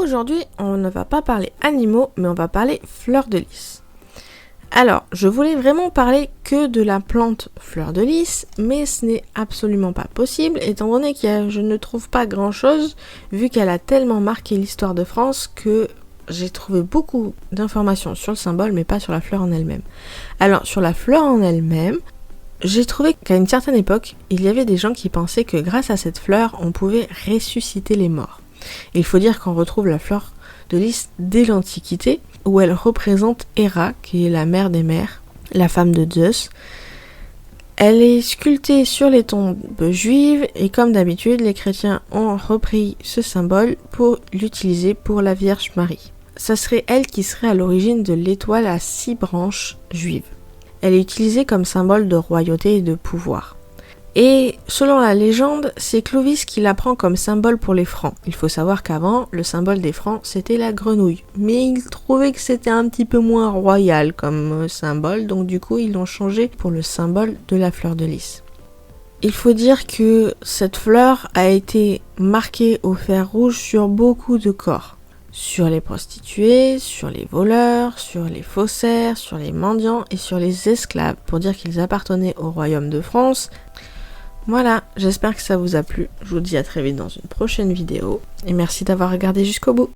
Aujourd'hui, on ne va pas parler animaux, mais on va parler fleur de lys. Alors, je voulais vraiment parler que de la plante fleur de lys, mais ce n'est absolument pas possible, étant donné je ne trouve pas grand-chose, vu qu'elle a tellement marqué l'histoire de France que j'ai trouvé beaucoup d'informations sur le symbole, mais pas sur la fleur en elle-même. Alors, sur la fleur en elle-même, j'ai trouvé qu'à une certaine époque, il y avait des gens qui pensaient que grâce à cette fleur, on pouvait ressusciter les morts. Il faut dire qu'on retrouve la fleur de lys dès l'Antiquité, où elle représente Héra, qui est la mère des mères, la femme de Zeus. Elle est sculptée sur les tombes juives, et comme d'habitude, les chrétiens ont repris ce symbole pour l'utiliser pour la Vierge Marie. Ça serait elle qui serait à l'origine de l'étoile à 6 branches juives. Elle est utilisée comme symbole de royauté et de pouvoir. Et selon la légende, c'est Clovis qui la prend comme symbole pour les Francs. Il faut savoir qu'avant, le symbole des Francs, c'était la grenouille. Mais il trouvait que c'était un petit peu moins royal comme symbole, donc du coup, ils l'ont changé pour le symbole de la fleur de lys. Il faut dire que cette fleur a été marquée au fer rouge sur beaucoup de corps. Sur les prostituées, sur les voleurs, sur les faussaires, sur les mendiants et sur les esclaves, pour dire qu'ils appartenaient au royaume de France. Voilà, j'espère que ça vous a plu. Je vous dis à très vite dans une prochaine vidéo et merci d'avoir regardé jusqu'au bout.